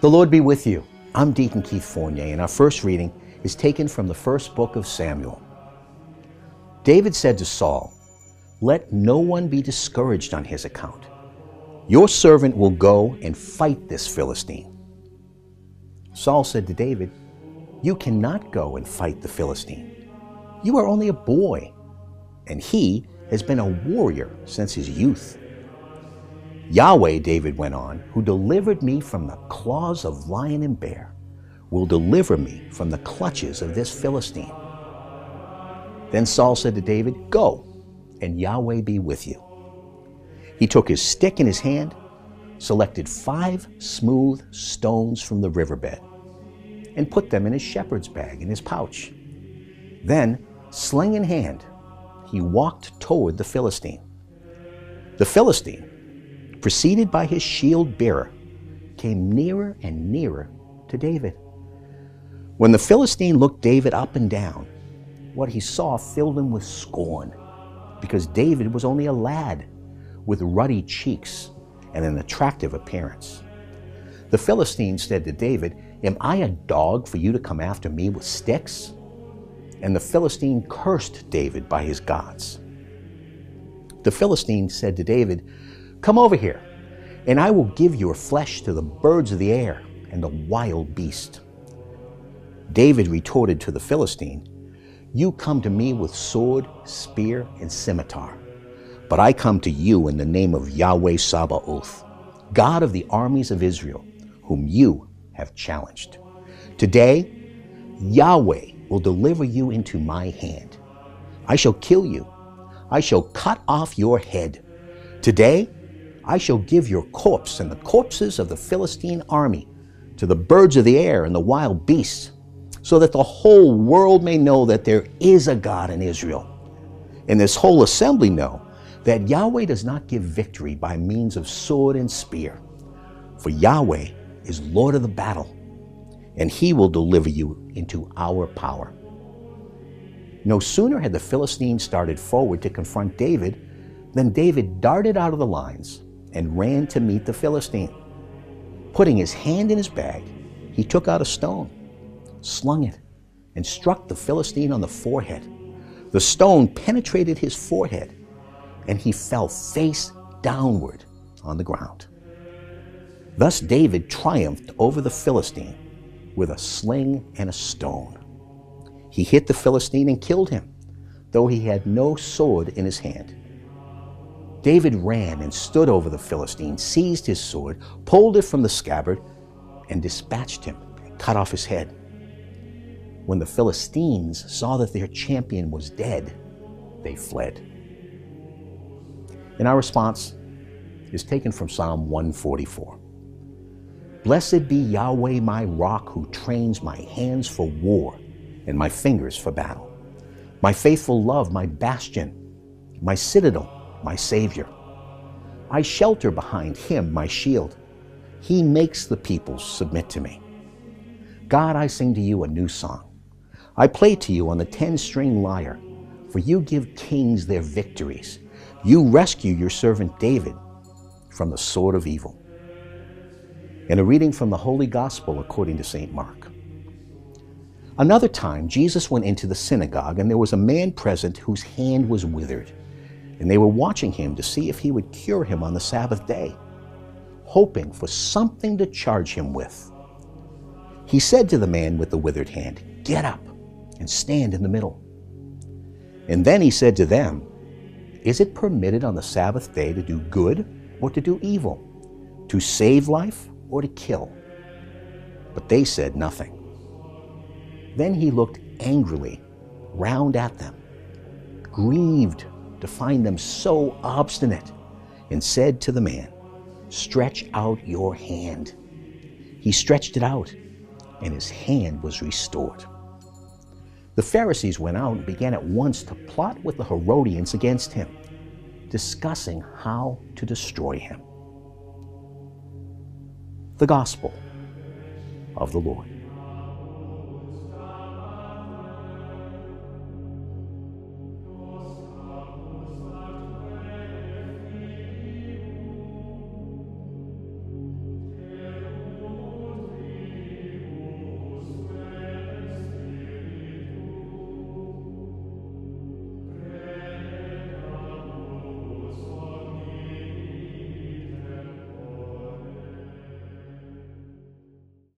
The Lord be with you. I'm Deacon Keith Fournier, and our first reading is taken from the first book of Samuel. David said to Saul, "Let no one be discouraged on his account. Your servant will go and fight this Philistine." Saul said to David, "You cannot go and fight the Philistine. You are only a boy, and he has been a warrior since his youth." "Yahweh," David went on, "who delivered me from the claws of lion and bear, will deliver me from the clutches of this Philistine." Then Saul said to David, "Go, and Yahweh be with you." He took his stick in his hand, selected 5 smooth stones from the riverbed, and put them in his shepherd's bag in his pouch. Then, sling in hand, he walked toward the Philistine. The Philistine, preceded by his shield bearer, came nearer and nearer to David. When the Philistine looked David up and down, what he saw filled him with scorn, because David was only a lad with ruddy cheeks and an attractive appearance. The Philistine said to David, "Am I a dog for you to come after me with sticks?" And the Philistine cursed David by his gods. The Philistine said to David, "Come over here, and I will give your flesh to the birds of the air and the wild beast." David retorted to the Philistine, "You come to me with sword, spear, and scimitar, but I come to you in the name of Yahweh Sabaoth, God of the armies of Israel, whom you have challenged. Today, Yahweh will deliver you into my hand. I shall kill you. I shall cut off your head. Today, I shall give your corpse and the corpses of the Philistine army to the birds of the air and the wild beasts, so that the whole world may know that there is a God in Israel, and this whole assembly know that Yahweh does not give victory by means of sword and spear. For Yahweh is Lord of the battle, and he will deliver you into our power." No sooner had the Philistines started forward to confront David than David darted out of the lines and ran to meet the Philistine. Putting his hand in his bag, he took out a stone, slung it, and struck the Philistine on the forehead. The stone penetrated his forehead, and he fell face downward on the ground. Thus David triumphed over the Philistine with a sling and a stone. He hit the Philistine and killed him, though he had no sword in his hand. David ran and stood over the Philistine, seized his sword, pulled it from the scabbard, and dispatched him and cut off his head. When the Philistines saw that their champion was dead, they fled. And our response is taken from Psalm 144. "Blessed be Yahweh my rock, who trains my hands for war and my fingers for battle. My faithful love, my bastion, my citadel, my Savior. I shelter behind him, my shield. He makes the peoples submit to me. God, I sing to you a new song. I play to you on the 10-string lyre, for you give kings their victories. You rescue your servant David from the sword of evil." And a reading from the Holy Gospel according to St. Mark. Another time, Jesus went into the synagogue, and there was a man present whose hand was withered. And they were watching him to see if he would cure him on the Sabbath day, hoping for something to charge him with. He said to the man with the withered hand, "Get up and stand in the middle." And then he said to them, "Is it permitted on the Sabbath day to do good or to do evil, to save life or to kill?" But they said nothing. Then he looked angrily round at them, grieved to find them so obstinate, and said to the man, "Stretch out your hand." He stretched it out, and his hand was restored. The Pharisees went out and began at once to plot with the Herodians against him, discussing how to destroy him. The Gospel of the Lord.